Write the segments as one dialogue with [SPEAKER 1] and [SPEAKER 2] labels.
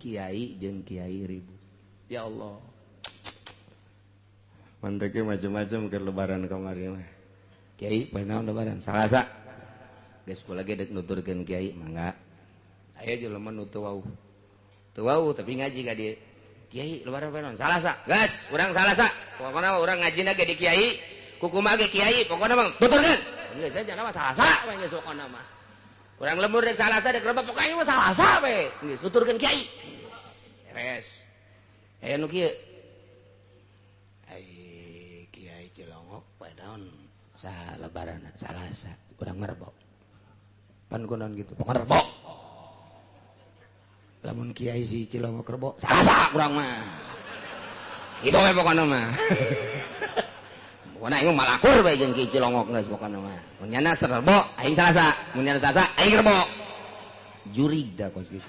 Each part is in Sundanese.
[SPEAKER 1] kiai jeung kiai ribut. Ya Allah. Manteke macam-macam ke lebaran kamari mah. Kiai bae naon lebaran? Salasa. Geus kula ge deuk nuturkeun kiai mangga. Aya jelema nu teu wau. Teu wau tapi ngaji ka dieu. Kiai lebaran bae naon? Salasa. Gas, urang salasa. Pokona urang ngajina ge di kiai, kukumaha ge kiai, pokona mah tuturkeun. Geus aja nama salasa bae geus pokona mah. Urang lembur dek salasa dek rebab pokona mah salasa bae. Geus tuturkeun kiai. Beres. Aya nu kieu. Lebaran salasa urang merebok pan kunaon gitu pokoknya rebok lamun kiai si Cilongok rebok salasa urang mah itu we pokoknya mah pokoknya aing malakur bae jeung kiai Cilongok geus pokoknya mah mun nyana serebok aing salasa mun nyana salasa aing rebok jurig da kos gitu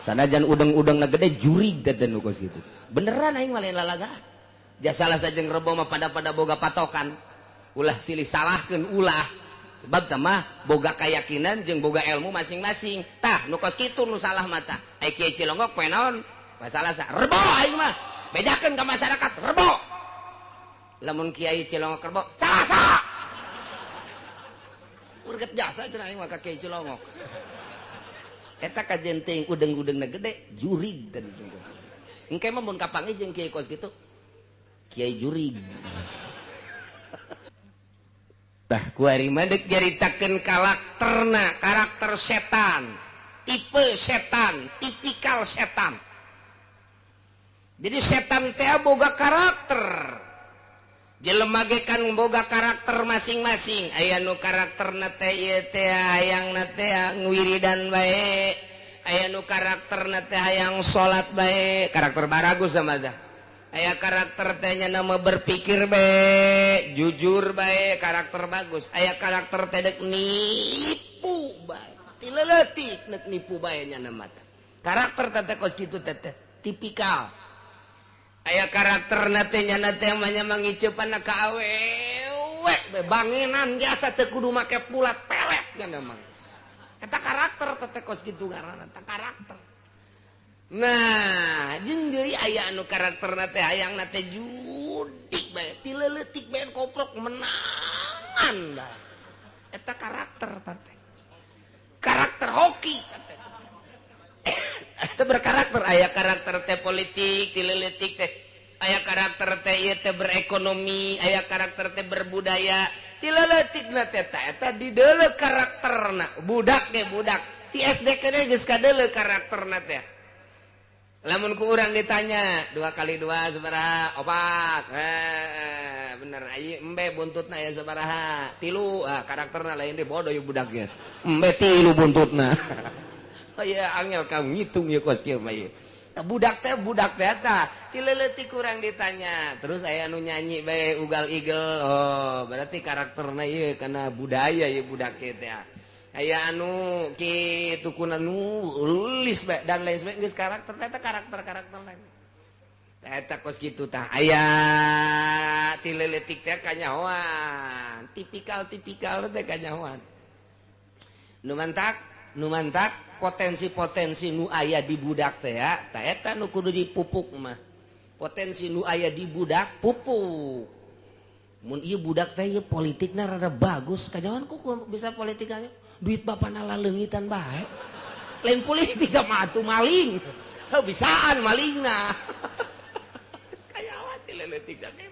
[SPEAKER 1] sanajan udeng-udengna gede jurig da nu kos gitu beneran aing mah lain lalaga jasa salasa jeung rebok mah pada boga patokan ulah silih salahkeun ulah sebab mah boga keyakinan jeung boga ilmu masing-masing tah nu kos kitu nu salah mata ai kiai Cilongok poe naon masalah sa rebo aing mah bedakeun ka masyarakat rebo lamun kiai Cilongok rebo salasa urget jasa cenah aing mah ka kiai Cilongok eta kajenting udeng-udengna gede jurig dan engke mah mun kapangi jeung kiai kos kitu kiai jurig. Tah kuari mah deuk nyaritakeun karakter setan, tipe setan, tipikal setan. Jadi setan teh boga karakter. Jelema ge kan boga karakter masing-masing. Aya nu karakterna teh ieu teh hayangna teh ngwiridan bae. Aya nu karakterna teh hayang salat bae, karakter baragus sama dah. Aya karakter tehnya nama berpikir bae, jujur bae, karakter bagus. Aya karakter teh dek nipu bae, tileutik nek nipu bae nya nama teh. Karakter teh kos kitu teh tipikal. Aya karakter teh nya teh manya mangiceupanna ka awewe, banginan jasa teu kudu make pulat pelet nya nama. Eta karakter teh kos kitu ngaranna teh karakter. Nah, jeung deui aya anu karakterna teh hayangna teh judik bae, tileutik bae koprok menangan bae. Eta karakter teh. Karakter hoki teh. Eta berkarakter aya karakter teh politik, tileutik teh. Aya karakter teh ieu teh berekonomi, aya karakter teh berbudaya. Tileutikna teh eta dideuleu karakterna. Budak ge budak. Ti SD kene geus kadeuleu karakterna teh. Lamun ku urang ditanya 2 kali 2 sabaraha? 4. Bener ai embe buntutna aya sabaraha? 3. Karakterna lain teh bodoh ieu budaknya. Embe 3 buntutna. Oh iya angel ka ngitung ieu kos kieu mah ieu. Budak teh eta. Tileutik urang ditanya. Terus aya nu nyanyi bae ugal igel. Oh, berarti karakterna ieu kana budaya ieu budak teh. Aya anu kitu kuna nu lis bae dan lain sebagainya geus karakter eta karakter lain. Eta kos kitu tah aya tileutik teh kanyahoan, tipikal teh kanyahoan. Nu mantak potensi-potensi nu aya di budak teh tah eta nu kudu dipupuk mah. Potensi nu aya di budak pupuk. Mun ieu budak teh ieu politikna rada bagus, kanyahoan ku bisa politik aya. Duit bapana laleungitan bae. Lain politik mah atuh maling. Heuh bisaan malingna. Kayawan tileutik ge.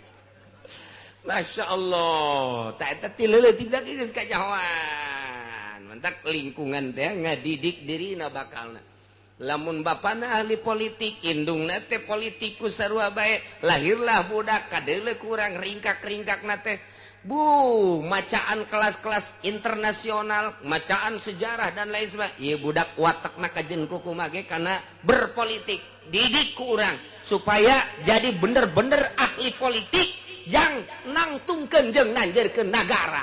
[SPEAKER 1] Masyaallah, ta eta tileutik ge geus kayawan. Mantak lingkungan teh ngadidik dirina bakalna. Lamun bapana ahli politik, indungna teh politikus sarua bae, lahirlah budak kadeuleu kurang ringkak-ringkakna teh macaan kelas-kelas internasional, macaan sejarah dan lain sebagainya. Ieu budak watakna kajen kuku mage karena berpolitik. Didik ku urang supaya jadi bener-bener ahli politik yang nangtungkeun jeung nanjeurkeun nagara.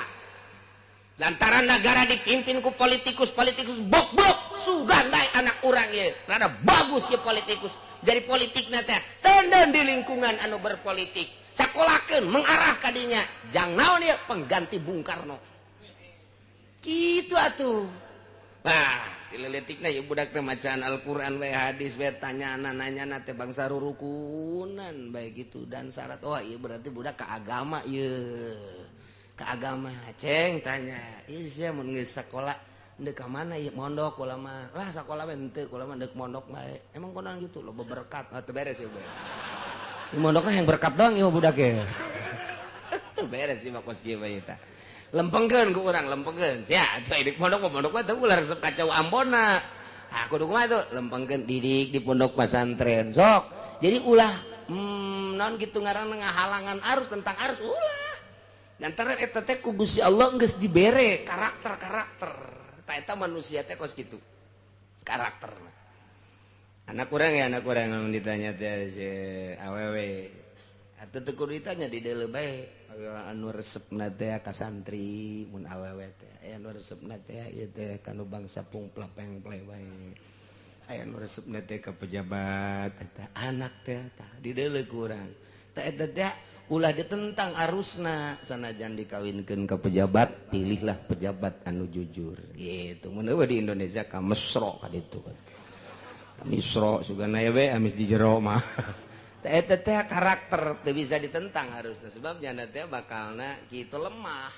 [SPEAKER 1] Lantaran negara dipimpin ku politikus-politikus bok-bok sugan bae anak urang ieu. Rada bagus ieu politikus. Jadi politikna teh tenden di lingkungan anu berpolitik. Sakolahkeun mengarah kadinya jang naon ya pengganti Bung Karno. Kitu atuh. Nah, tileletikna ya budak teh macaan Al-Qur'an we hadis we tanyana teh bangsa rurukunan baik gitu dan syarat iya berarti budak ke agama ieu ke agama ceng tanya ieu sia mun geus sakola deuk ka mana ieu mondok ulah mah lah sakola we henteu ulah mah deuk mondok bae emang konon gitu loba berkat teu beres ieu bae mondokna yang berkat doang ieu budak ya teu beres ieu mah kos kieu bae eta lempengkeun ku urang lempengkeun sia cai di pondok mah teu ulah resep kacau Ambonna kudu kumaha tuh lempengkeun didik di pondok pesantren sok jadi ulah naon kitu ngaranna ngahalangan arus tentang arus ulah dan terus eta teh ku Gusti Allah geus dibere karakter ta eta manusia teh kos kitu karakter anak urang lamun ditanya teh si awewe atuh teu kudu ditanya di deuleu bae anu resepna teh ka santri mun awewe teh anu resepna teh ieu teh kanu bangsa pungplapeng play bae aya anu resepna teh ka pejabat eta anak teh tah di deuleu ku urang tah eta teh ulah ditentang arusna sanajan dikawinkeun ka pejabat pilihlah pejabat anu jujur gitu mun eueuh di Indonesia ka mesro ka ditu ka misro sugana we amis di jero mah eta teh karakter teu bisa ditentang harusnya sebabnya teh bakalna kitu lemah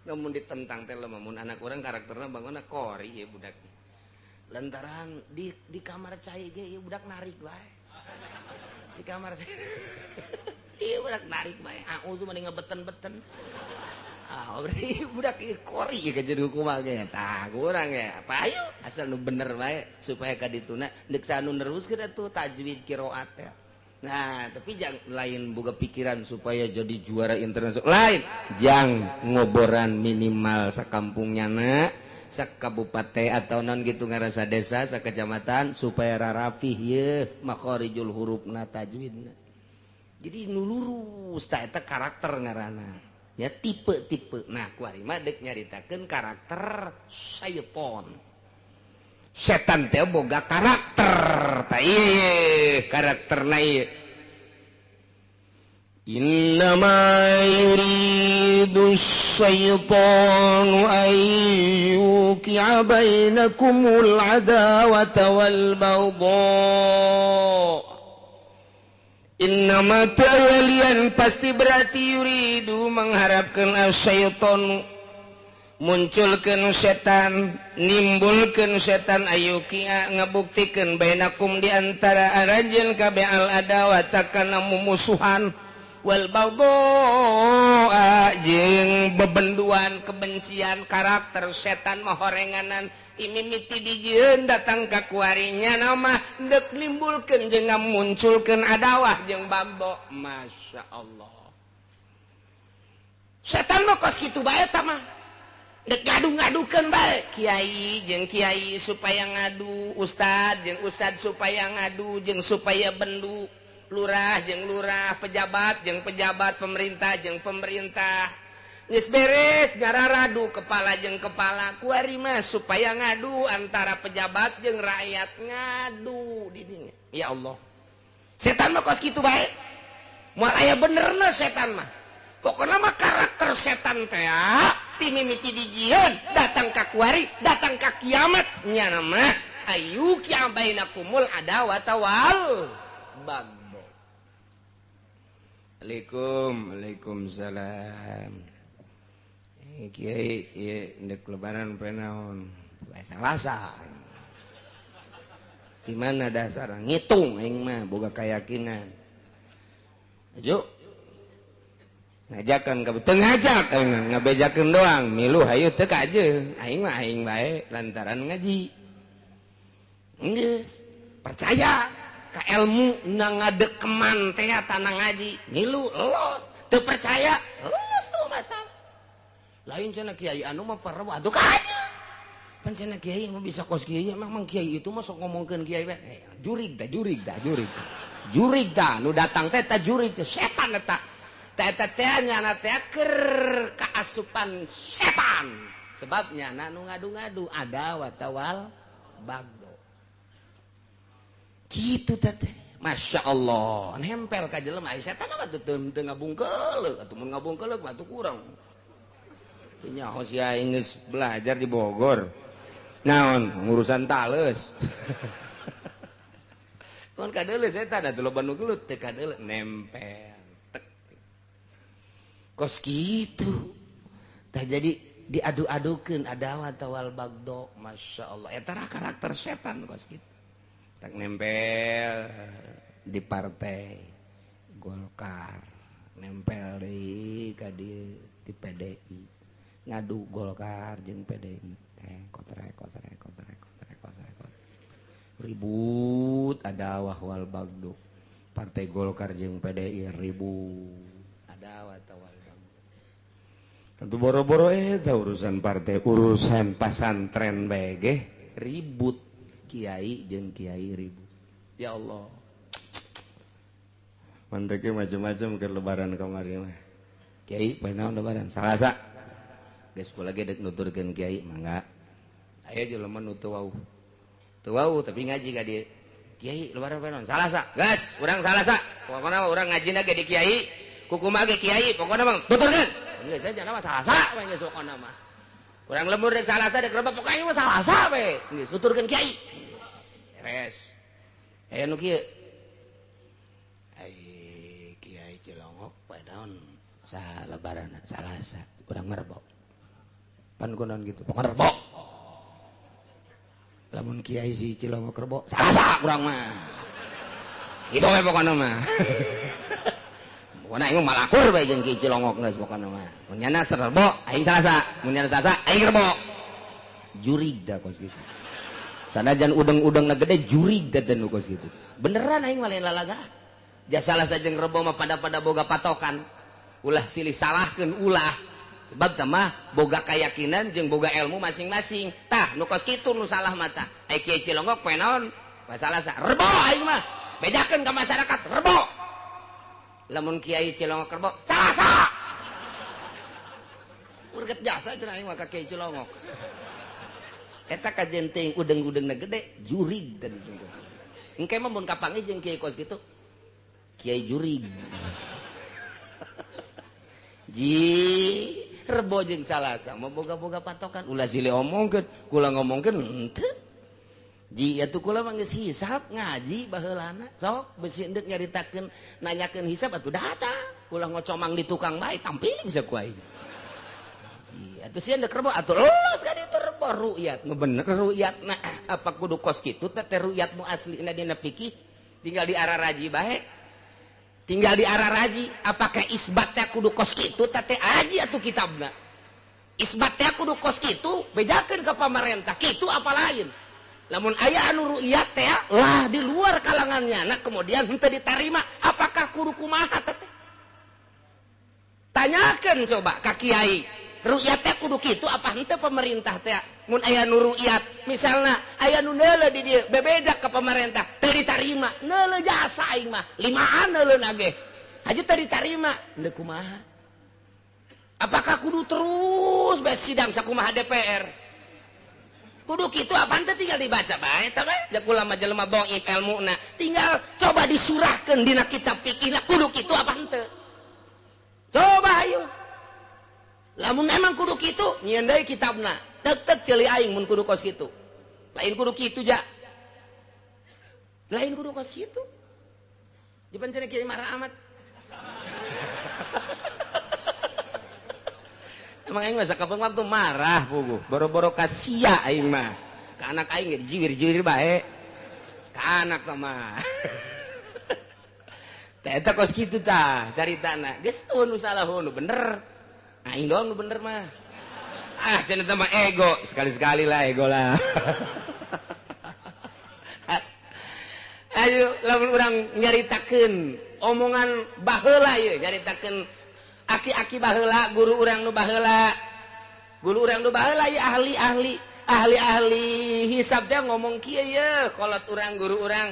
[SPEAKER 1] namun ditentang teh lemah mun anak urang karakterna bangona kori ya budak lantaran di kamar cai ge ieu budak narik bae di kamar ieu budak narik bae tuh mending ngebeten-beten berarti budak ieu kori ya jadi hukum ge tah urang ya payu asal nu bener bae supaya ka dituna deuk sanu neruskeun atuh tajwid qiraat teh. Nah, tapi jangan lain boga pikiran supaya jadi juara internasional. Lain, jang ngoboran minimal sakampungnya na, sakabupaten atau non gitu ngarasa desa, sakecamatan supaya rarafih ye makharijul hurufna tajwidna. Jadi nulurus ta eta karakter ngaranna. Ya tipe-tipe. Nah, kuari mah deuk nyaritakeun karakter syaiton. Setan teh boga karakter ta ieu karakterna ieu innama yuridu syaitanu an yuqi'a bainakumul adawata wal baghdha innama ta'alian pasti berarti yuridu mengharapkan syaitan munculkeun setan nimbulkeun setan ayukia ngabuktikeun bainakum di antara aranjeun kabeh al adawata kana mumusuhan wal baghdha jeung bebenduan kebencian karakter setan mah horenganan imimiti dijieun datang ka kuarinya nama deuk nimbulkeun jeung ngamunculkeun adawah jeung baghdha masyaallah setan mah kos kitu bae eta mah dek ngadu-ngadukeun bae kiai jeung kiai supaya ngadu ustad jeung ustad supaya ngadu jeung supaya bendu lurah jeung lurah pejabat jeung pejabat pemerintah jeung pemerintah geus beres ngararadu kepala jeung kepala kuari mah supaya ngadu antara pejabat jeung rakyat ngadu di dinya ya Allah setan mah kos kitu bae moal aya benerna setan mah pokokna mah karakter setan teh timimiti dijieun datang ka kuari datang ka kiamat nya nama ayu kia bainakumul adawata wal baghdha. Waalaikumsalam kiai ieu ndek lebaran poe naon poe Salasa di mana dasar ngitung aing mah boga keyakinan ajo ngajakan ka teu ngajak ngabejakeun doang milu hayu teu kajeung aing mah aing bae lantaran ngaji geus percaya ka ilmu na ngadekeman teh tanang ngaji milu elos teu percaya elos tuh masalah lain cenah kiai anu mah parah atuh kajeung pan cenah kiai mah bisa kos kiai memang kiai itu mah sok ngomongkeun kiai bae jurig dah nu datang teh ta jurig setan eta eta teh nyana teh keur kaasupan setan sebabnya nu ngadu-ngadu adawat wal baghdha kitu teh Masya Allah nempel ka jelema setan mah teu ngabungkeuleuh atuh mun ngabungkeuleuh mah teu kurang teu nyaho sia geus belajar di Bogor naon ngurusan tales mun kadeuleus eta da loba nu gelut teh kadeuleus nempel tek kos kitu tah jadi diadu-adukeun adawa tawal bagdo masyaallah eta karakter setan kos kitu tak nempel di partai Golkar nempel deui ka di PDI ngadu Golkar jeung PDI kotrek ribut ada wal bagdo partai Golkar jeung PDI ribut ada wal bagdo tentu boro-boro eta urusan partai urusan pasantren bae ge ribut kiai jeung kiai ribut ya Allah manteke macam-macam ke lebaran kamari mah kiai bae naon lebaran Salasa geus kula ge deuk nuturkeun kiai mangga aya jelema nu teu wau tapi ngaji ka dieu kiai lebaran panon Salasa gas urang Salasa pokona urang ngajina ge di kiai kukumaha ge kiai pokona mah tuturkeun geus aja nama Salasa we geus pokona mah urang lembur dek Salasa dek rebab pokona mah Salasa we geus tuturkeun kiai beres aya nu kieu ai kiai Cilongok bae naon sa lebaran Salasa urang merebok pan kunaon gitu pokona rebok lamun kiai si Cilongok rebok Salasa urang mah itu we pokona mah pokona aing malakur bae jeung kiai Cilongok geus pokona mah mun nyana rebok aing Salasa mun nyana Salasa aing rebok jurig da kos gitu sanajan udeng-udengna gede jurig da nu kos gitu beneran aing mah lain lalaga jasa Salasa jeung rebok mah pada boga patokan ulah silih salahkeun ulah sebab mah boga keyakinan jeung boga ilmu masing-masing tah nu kos kitu nu salah mata ai kiai Cilongok poe naon masalah rebo aing mah bedakeun ka masyarakat rebo lamun kiai Cilongok rebo Salasa urget jasa cenah aing mah ka kiai Cilongok eta kajenting udeng-udengna gede jurig teh engke mah mun kapangi jeung kiai kos kitu kiai jurig ji rebo jeung Salasa mau boga-boga patokan ulah silih omongkeun kula ngomongkeun henteu ji atuh kula mah geus hisab ngaji baheulana sok beusi endeuh nyaritakeun nanyakeun hisab atuh datang ulah ngocomang di tukang bae tampiling saku aing ji atuh sieun deuk rebo atuh lulus ka ditu rebo ru'yat nu bener ru'yatna apa kudu kos kitu teh ru'yat nu aslina dina fikih tinggal diararaji bae tinggal di arah raji apakah isbatnya kudu kos kitu teh aji atuh kitabna isbatnya kudu kos kitu bejakeun ke pemerintah kitu apa lain lamun aya anu ru'yat teh lah di luar kalangannya nah kemudian henteu ditarima apakah kudu kumaha teh tanyakeun coba ka kiai ru'yat teh kudu kitu apa henteu pemerintah teh mun aya nu ru'yat misalna aya nu neuleuh di dieu bebejak ke pemerintah teu ditarima neuleuh jasa aing mah limaan neuleuhna ge haji teu ditarima henteu kumaha apakah kudu terus bae sidang sakumaha DPR kudu kitu apa henteu tinggal dibaca bae tah bae da kula mah jelema dhaif ilmuna tinggal coba disurahkeun dina kitab fikihna kudu kitu apa henteu coba ayo lamun emang kudu kitu nyieun deui kitabna tek ceuli aing mun kudu kos kitu lain kudu kitu ja lain kudu kos kitu jipan cenah kiai marah amat emang aing mah sakapeung waktu marah puguh boro-boro ka sia aing mah ka anak aing ge dijiwir-jiwir bae ka anak mah teh eta kos kitu tah caritana geus nu salah nu bener aing doang nu bener mah cenah teh mah ego sekali-sekali lah ego lah ayo lamun urang nyaritakeun omongan baheula ieu nyaritakeun aki-aki baheula guru urang nu baheula ieu ahli hisab teh ngomong kieu ye kolot urang guru urang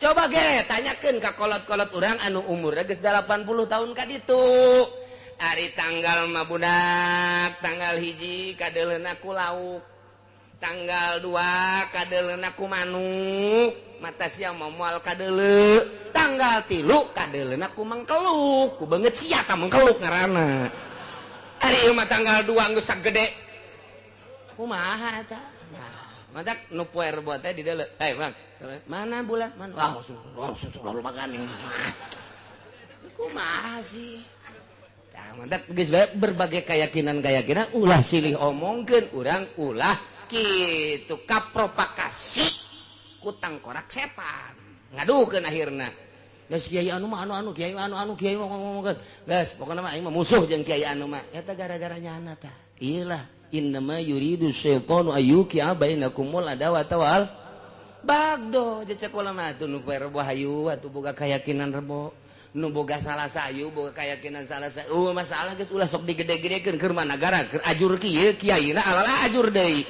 [SPEAKER 1] coba ge tanyakeun ka kolot-kolot urang anu umurna geus 80 tahun ka ditu ari tanggal mah budak tanggal 1 kadeuleuna ku lauk tanggal 2 kadeuleuna ku manuk mata sia moal kadeuleu tanggal 3 kadeuleuna ku mangkeluk ku beungeut sia ka mangkeluk ngaranna ari ieu mah tanggal 2 geus sagede kumaha eta nah mantak nu poe rebo teh di deuleu. Hei, Bang. Mana bulan? Mana? Selalu makan nih. Kumaha sih? Tah mantak geus bae berbagai keyakinan ulah silih omongkeun urang ulah kitu kapropakasi ku tangkorak setan. Ngaduhkeun akhirna. Geus kiai anu mah anu kiai kiai ngomongkeun. Geus pokona mah aing mah musuh jeung kiai anu mah. Eta gara-gara nyana tah. Iyalah innama yuridu syaitanu ayyuqi'a bainakumul adawata wal bagdo. Jeung sakola mah atuh nu poe rebo hayu atuh boga keyakinan rebo. Nu boga salah sayu boga keyakinan salah sayu masalah geus ulah sok digede-gedekeun keur managara keur ajur kieu kiaina alala ajur deui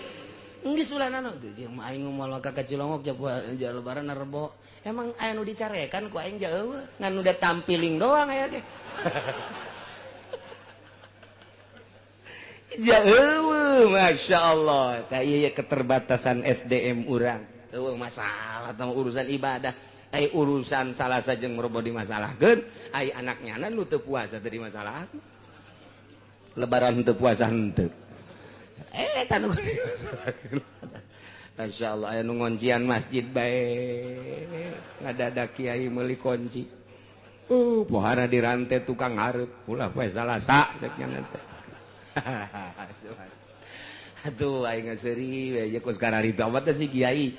[SPEAKER 1] geus ulah naon teh jeung aing moal ka Cilongok ja lebaran rebo emang aya nu dicarekan ku aing ja eueuh ngan nu da tampiling doang aya teh ja eueuh masyaallah tah ieu keterbatasan SDM urang eueuh masalah tah urusan ibadah. Urusan salah saja merobot di masalahkeun ai anaknya nu teu puasa teu dimasalahkeun lebaran teu puasa henteu eta nu masyaallah aya nu ngoncian masjid bae ngadadak kiai meuli kunci pohara dirantai tukang hareup ulah poe Salasa cek nya teh atuh aing seuri we jeung kos kararita mah teh si kiai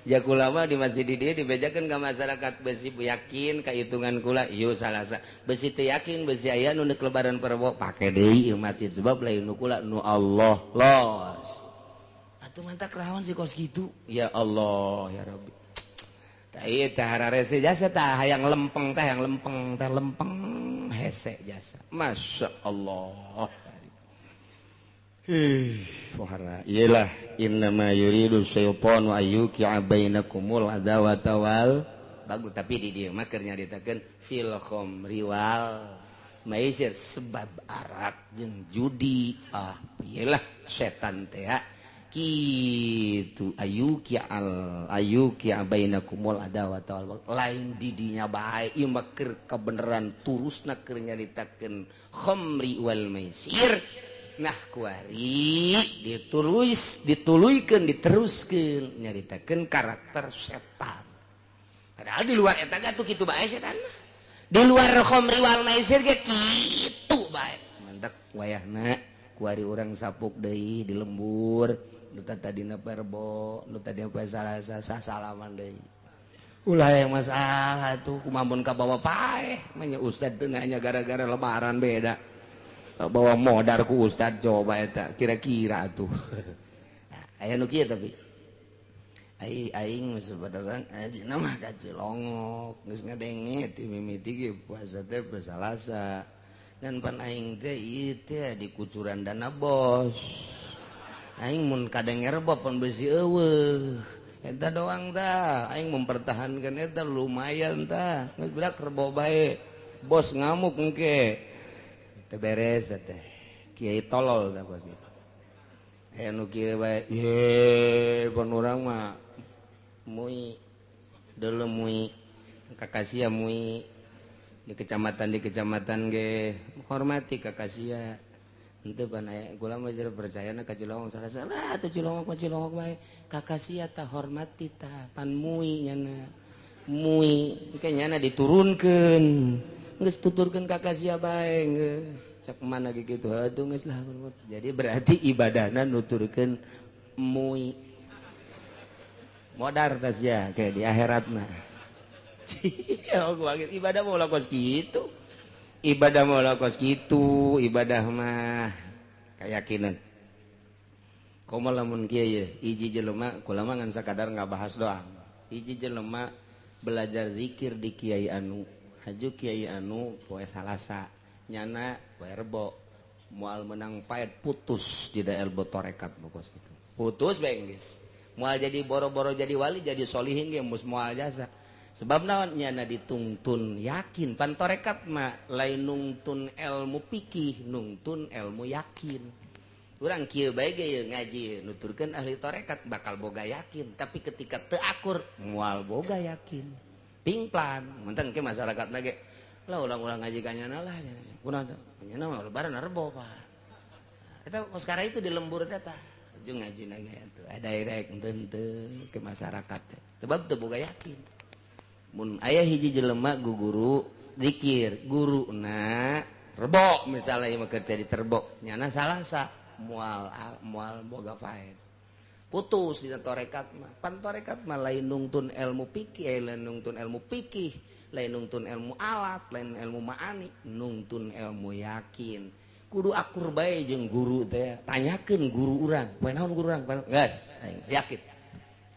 [SPEAKER 1] Jakulama di masjid dia dibejakan ke masyarakat besi yakin kehitungan kula iyo Salasa besi teu yakin besi aya nu neuk lebaran perbo pake deui masjid sebab lain nu kula nu Allah los atuh mantak raon si kos kitu ya Allah ya Rabbi tah ieu teh hararese jasa tah hayang lempeng teh yang lempeng hese jasa Masya Allah pohara iyalah innama yuridu syaitanu ayyuqi'a bainakumul adawata wal bagus tapi di dieu mah keur nyaritakeun fil khamri wal maisir sebab arak jeung judi iyalah setan teh kitu ayyuqi'a bainakumul adawata wal lain di dinya bae ieu mah keur kabeneran turusna keur nyaritakeun khamri wal maisir. Nah kuari dituluykeun diteruskeun nyaritakeun karakter setan. Padahal di luar eta gatuh kitu bae setan mah. Di luar khamri wal maisir ge kitu bae. Mantep wayahna kuari urang sapuk deui di lembur, nu tadina perbo, nu tadina poe Salasa salaman deui. Ulah yang masalah tuh kumamun ka bawa paeh, manya ustad teu nanya gara-gara lebaran beda. Bawa modar ku ustad coba eta kira-kira tuh aya nu kieu tapi aing sebenarnya ajina mah ka Cilongok geus ngadenge ti mimiti ge puasa teh poe Salasa dan pan aing teh ieu teh di kucuran dana bos aing mun kadenger pon besi eueuh eta doang tah aing mempertahankan eta lumayan tah geus bedak rebo bae bos ngamuk engke beres teh kiai tolol tah pasti anu kieu bae ye pon urang mah mui deuleu mui kakasia mui di kecamatan ge hormati kakasia henteu pan aya kula mah jeung percayana ka Cilongok salah atuh Cilongok bae kakasia tah hormati tah pan mui nyana mui engke nyana diturunkeun geus tuturkeun kakasia bae geus cak mana kitu atuh geus lah jadi berarti ibadahna nuturkeun mui modar tas ya kayak di akhiratna ibadah mau lakos kitu ibadah mah keyakinan komo lamun kieu ye hiji jelema kula mah ngan sakadar ngabahas doang hiji jelema belajar zikir di kiai anu haju kiai anu poe Salasa nyana poe rebo moal menang paet putus di daerah botorekat pokos itu putus bae geus moal jadi boro-boro jadi wali jadi solihin ge mus moal jasa sebab naon nyana ditungtun yakin pan torekat mah lain nungtun ilmu fikih nungtun ilmu yakin urang kieu bae ge ngaji nuturkeun ahli torekat bakal boga yakin tapi ketika teu akur moal boga yakin pingplan menteng ke masyarakat lagi lah ulang-ulang ngaji kanyana lah kuna nyana mah lebaran rebo Pak eta sekarang itu di lembur teh tah ngaji naga tuh ada direct teu ke masyarakat sebab teu boga yakin mun aya hiji jelema guru zikir guruna rebok misalnya ieu mah keur jadi terbok nyana salasa moal boga faed putus dina tarekat mah pan tarekat mah lain nungtun ilmu fikih lain nungtun ilmu fikih lain nungtun ilmu alat lain ilmu ma'ani nungtun ilmu yakin kudu akur bae jeung guru teh tanyakeun guru urang poe naon guru urang geus yakin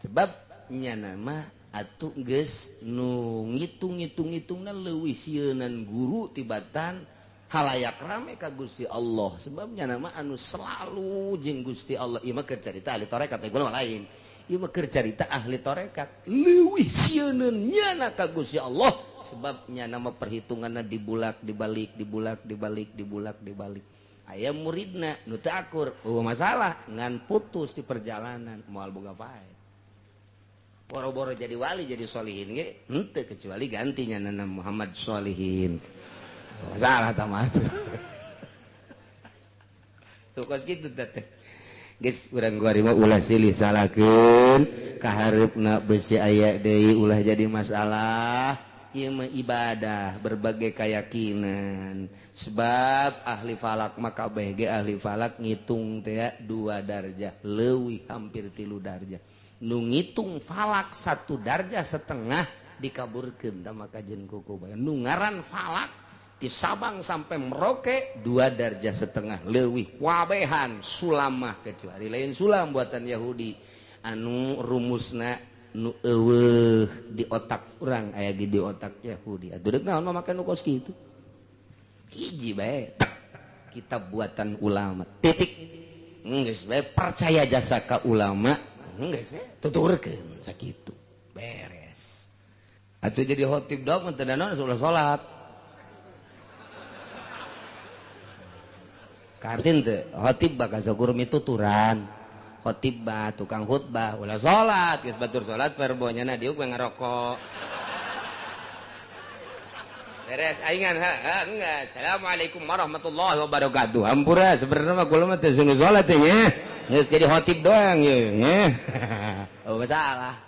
[SPEAKER 1] sebab nyana mah atuh geus nu ngitung-ngitungna leuwih sieunnan guru tibatan halayak rame ka Gusti Allah sebab nyana mah anu selalu jeung Gusti Allah ieu mah keur carita ahli tarekat gua mah lain ieu mah keur carita ahli tarekat leuwih sieunnan nyana ka Gusti Allah sebab nyana mah perhitunganna dibalik aya muridna nu teu akur masalah ngan putus di perjalanan moal boga faed boro-boro jadi wali jadi sholihin ge henteu kecuali ganti nyana Muhammad Sholihin masalah tamat tuh kos kitu teh geus urang guari mah ulah silih salakeun ka hareupna beusi aya deui ulah jadi masalah ieu mah ibadah berbagai keyakinan sebab ahli falak mah kabeh ge ahli falak ngitung teh 2 darjah leuwih hampir 3 darjah nu ngitung falak 1 darjah setengah dikaburkeun tah maka jeung kuku bae nu ngaran falak di Sabang sampai Merauke 2 darjah setengah leuwih wabehan sulam mah kecuali lain sulam buatan Yahudi anu rumusna nu eueuh di otak urang aya di otak Yahudi atuh deuk naon mah make nu kos kitu hiji bae kitab buatan ulama titik geus bae percaya jasa ka ulama geus tuturkeun sakitu beres atuh jadi khotib dog teu naon salat kartin teh khotib bakal zagur mituturan khotib bah tukang khutbah ulah salat geus batur salat perbonya na diuk we ngarokok beres aingan enggak assalamualaikum warahmatullahi wabarakatuh hampura sebenarnya mah kula mah teu sungguh salat teh nya geus jadi khotib doang ye nya oh masalah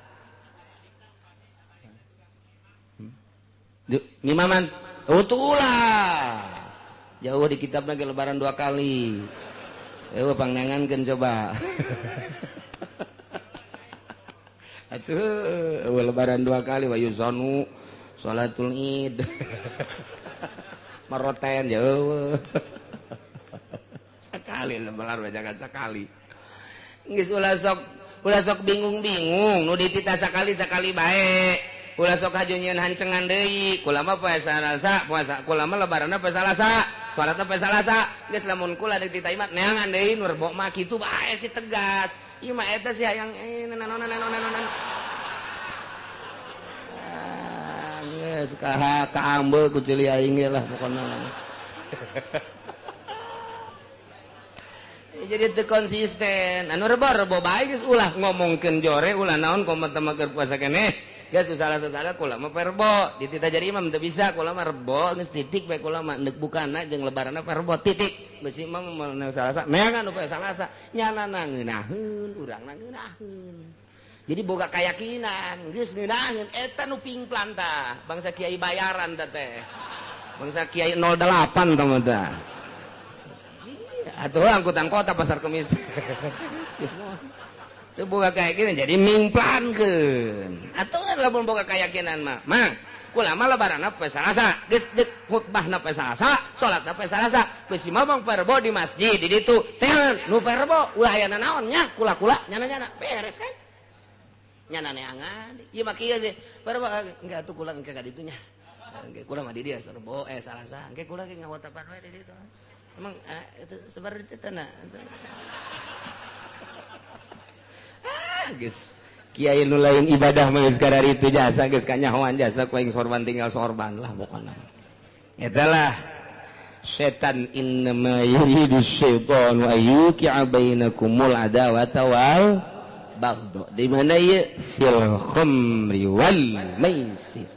[SPEAKER 1] ngimaman utulah jauh di kitab lagi lebaran 2 kali pangnangankeun coba atuh lebaran 2 kali wa yusanu sholatul id maroten jauh sekali lebaran bajakan sekali geus ulah sok bingung-bingung nu ditita sakali bae ulah sok hajunyeun hancengan deui kula mah poe Salasa puasa kula mah lebaranna poe Salasa salatna poe Salasa geus lamun kula deuk ditaimat neangan deui nu rebok mah kitu bae si tegas ieu mah eta si hayang nanon geus ka ambeul ku cili aing ge lah pokona jadi teu konsisten anu rebo bae geus ulah ngomongkeun jore ulah naon komat mah keur puasa keneh geus salah kula mah perbo ditita jadi imam teu bisa kula mah rebo geus titik bae kula mah neuk bukana jeung lebaranna perbo titik geus imam mah Salasa neangan poe Salasa nyanana ngeunaheun urangna ngeunaheun jadi boga kayakinan geus ngeunaheun eta nu pingplan tah bangsa kiai bayaran teh bangsa kiai 08 tah mah tah atuh angkutan kota pasar kemis itu boga keyakinan jadi mingplankeun atuh lamun boga keyakinan mah mang kula mah lebaranna poe Salasa geus deuk khutbahna poe Salasa salatna poe Salasa geus imamang perbo di masjid di ditu teh nu perbo ulah aya naon nya kula-kula nyana-nyana beres kan nyana neangan ieu mah kieu sih perbo engke atuh kula engke ka ditu nya engke kula mah di dieu serbo Salasa engke kula ge ngawotapan we di ditu emang itu sebar di tanah geus kiai nu lain ibadah mah geus kadar itu jasa geus kanyahoan jasa ku aing sorban tinggal sorban lah pokona eta lah setan innama yuridu syaitanu ayyuqi'a bainakumul adawata wal baghdha di mana ieu fil khamri wal maisir